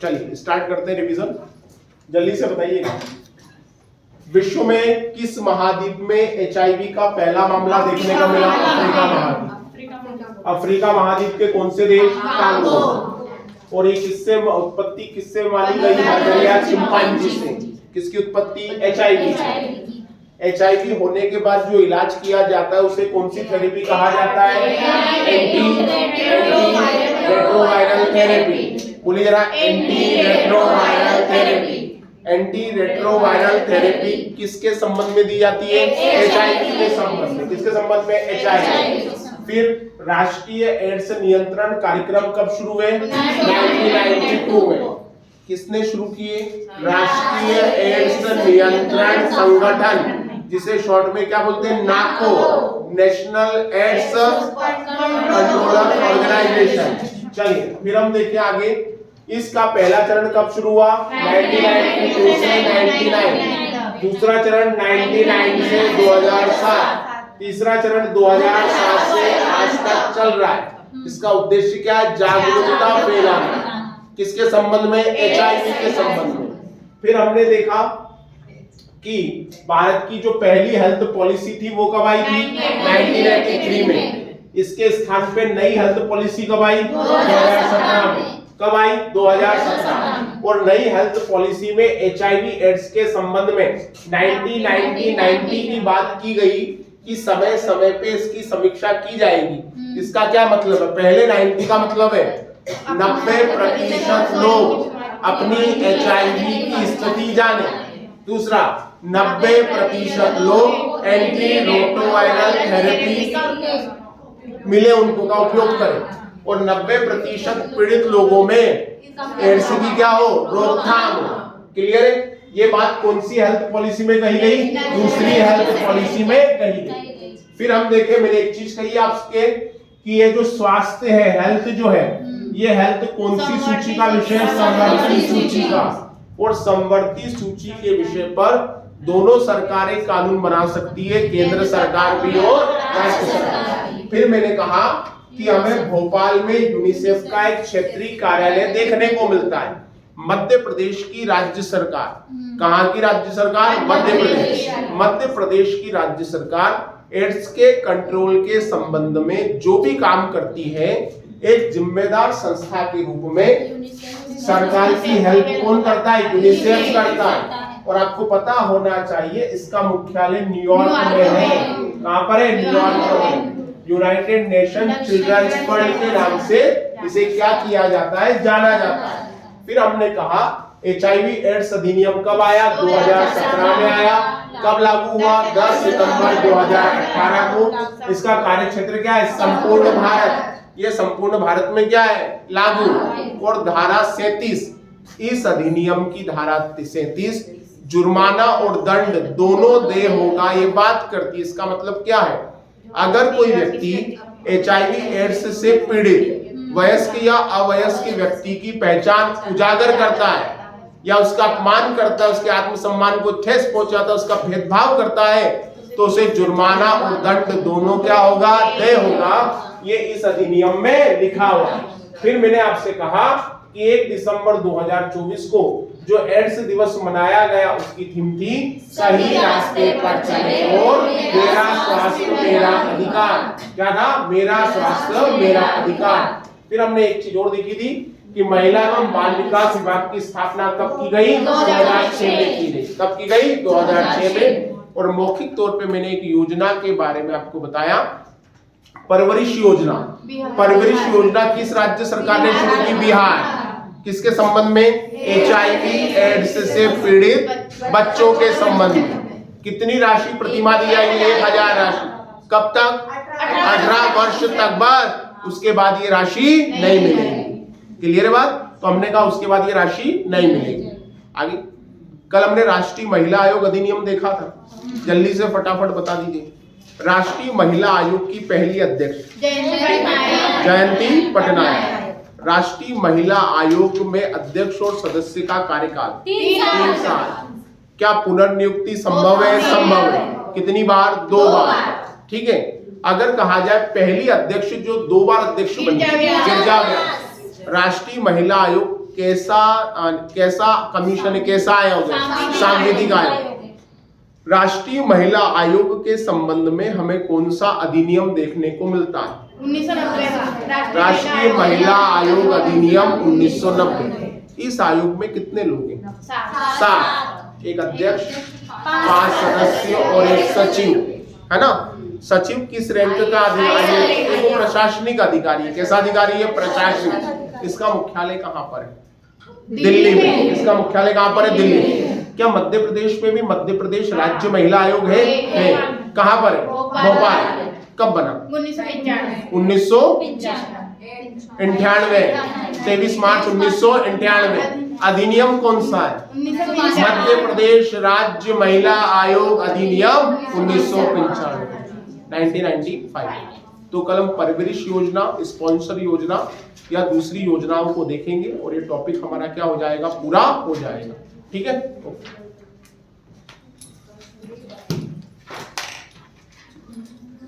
चलिए स्टार्ट करते हैं रिवीजन। जल्दी से बताइएगा, विश्व में किस महाद्वीप में एचआईवी का पहला मामला देखने को मिला? अफ्रीका महाद्वीप। अफ्रीका महाद्वीप के कौन से देश? कांगो। और ये किससे उत्पत्ति किससे मानी गई है? चिंपांजी से। किसकी उत्पत्ति? एचआईवी। एचआईवी होने के बाद जो इलाज किया जाता है उसे कौन सी थेरेपी कहा जाता है? Anti retroviral therapy. बोलिए जरा, anti retroviral therapy. Anti retroviral therapy किसके संबंध में दी जाती है? एचआईवी के संबंध में। किसके संबंध में? एचआईवी। फिर राष्ट्रीय एड्स नियंत्रण कार्यक्रम कब शुरू हुए? 1992 में। किसने शुरू किए? राष्ट्रीय एड्स नियंत्रण संगठन, जिसे शॉर्ट में क्या बोलते हैं? नाको, नेशनल एड्स कंट्रोलर ऑर्गेनाइजेशन। चलिए फिर हम देखें आगे, इसका पहला चरण कब शुरू हुआ? 1992 से 99। दूसरा चरण 99 से 2007। तीसरा चरण 2007 से आज तक चल रहा है। इसका उद्देश्य क्या है? जागरूकता फैलाना। किसके संबंध में? एचआईवी के संबंध में। फिर हमने देखा कि भारत की जो पहली हेल्थ पॉलिसी थी वो कब आई थी? 1983 में। इसके स्थान पे नई हेल्थ पॉलिसी कब आई? 2017 में। कब आई? 2017। और नई हेल्थ पॉलिसी में एचआईवी एड्स के संबंध में 90 की बात की गई कि समय समय पे इसकी समीक्षा की जाएगी। इसका क्या मतलब है? पहले 90 का मतलब है 90% लोग अपनी एचआईवी की स्थिति जाने। दूसरा, 90% लोग एंटी रेट्रोवायरल थेरेपी मिले उनको का उपयोग करें। और 90% पीड़ित लोगों में एड्स की क्या हो? रोकथाम हो। क्लियर है? ये बात कौन सी हेल्थ पॉलिसी में कही गई? दूसरी हेल्थ पॉलिसी में कही गई। फिर हम देखें, मैंने एक चीज कही आपके कि ये जो स्वास्थ्य है, हेल्थ जो है, ये हेल्थ कौन सी सूची का विषय? समवर्ती सूची का। और समवर्ती सूची के विषय पर दोनों सरकारें कानून बना सकती है, केंद्र सरकार भी और राज्य सरकार। फिर मैंने कहा कि हमें भोपाल में यूनिसेफ का एक क्षेत्रीय कार्यालय देखने को मिलता है। मध्य प्रदेश की राज्य सरकार, कहाँ की राज्य सरकार? मध्य प्रदेश। मध्य प्रदेश की राज्य सरकार एड्स के कंट्रोल के संबंध में जो भी काम करती है, एक जिम्मेदार संस्था के रूप में सरकार की हेल्प कौन करता है? यूनिसेफ करता है। और आपको पता होना चाहिए इसका मुख्यालय न्यूयॉर्क में है। कहाँ पर है? न्यूयॉर्क में। यूनाइटेड नेशन चिल्ड्रंस फंड के नाम से इसे क्या किया जाता है? जाना जाता है। फिर हमने कहा एचआईवी एड्स अधिनियम कब आया? 2017 में आया। कब लागू हुआ? 10 सितंबर 2018 को। इसका कार्यक्षेत्र क्या है? संपूर्ण भारत। ये संपूर्ण भारत में क्या है? लागू। और धारा 37, इस अधिनियम की धारा 37 जुर्माना और दंड दोनों देय होगा, ये बात करती है। इसका मतलब क्या है? अगर कोई व्यक्ति एचआईवी एड्स से पीड़ित वयस्क या अवयस्क व्यक्ति की पहचान उजागर करता है या उसका अपमान करता है, उसके आत्मसम्मान को ठेस पहुंचाता है, उसका भेदभाव करता है, तो उसे जुर्माना और दंड दोनों क्या होगा? देय होगा। ये इस अधिनियम में लिखा हुआ है। फिर मैंने आपसे कहा कि 1 दिसंबर 2024 को जो एड्स दिवस मनाया गया उसकी थीम थी सही रास्ते पर चले और मेरा स्वास्थ्य मेरा अधिकार। क्या था? मेरा स्वास्थ्य मेरा अधिकार। फिर हमने एक चीज और देखी थी कि महिला एवं बाल विकास विभाग की स्थापना कब की गई? 2006 में की गई। कब की गई? 2006 में। और मौखिक तौर पे मैंने एक योजना के बारे में आपको बताया, परवरिश योजना। परवरिश योजना किस राज्य सरकार ने शुरू की? बिहार। किसके संबंध में? एचआईवी एड्स से पीड़ित बच्चों के संबंध में। कितनी राशि प्रतिमाह दी जाएगी? 1000 राशि। कब तक? 18 वर्ष तक। बस उसके बाद ये राशि नहीं मिलेगी। क्लियर बात? तो हमने कहा उसके बाद ये राशि नहीं मिलेगी। आगे कल हमने राष्ट्रीय महिला आयोग अधिनियम देखा था, जल्दी से फटाफट बता दीजिए। राष्ट्रीय महिला आयोग की पहली अध्यक्ष जयंती पटनायक। राष्ट्रीय महिला आयोग में अध्यक्ष और सदस्य का कार्यकाल 3 साल। क्या पुनर्नियुक्ति संभव है? संभव है। कितनी बार? 2 बार। ठीक है। अगर कहा जाए पहली अध्यक्ष जो 2 बार अध्यक्ष बनी, राष्ट्रीय महिला आयोग कैसा कमीशन है, कैसा आयोग है? सांविधिक आयोग। राष्ट्रीय महिला आयोग के संबंध में हमें कौन सा अधिनियम देखने को मिलता है? 1990 का राष्ट्रीय महिला आयोग अधिनियम 1990। इस आयोग में कितने लोग हैं? 7। एक अध्यक्ष, 5 सदस्य और एक सचिव, है ना। सचिव किस रैंक का अधिकारी है? वो प्रशासनिक अधिकारी है। कैसा अधिकारी है? प्रशासनिक। इसका मुख्यालय कहाँ पर है? दिल्ली में। इसका मुख्यालय कहाँ पर है? दिल्ली में। क्या मध्य प्रदेश में भी मध्य प्रदेश राज्य महिला आयोग है? कहाँ पर है? भोपाल। कब बना? 1998। 23 मार्च 1998। अधिनियम कौन सा है? मध्य प्रदेश राज्य महिला आयोग अधिनियम 1995। तो कल हम परवरिश योजना, स्पॉन्सर योजना या दूसरी योजनाओं को देखेंगे और ये टॉपिक हमारा क्या हो जाएगा? पूरा हो जाएगा। ठीक है।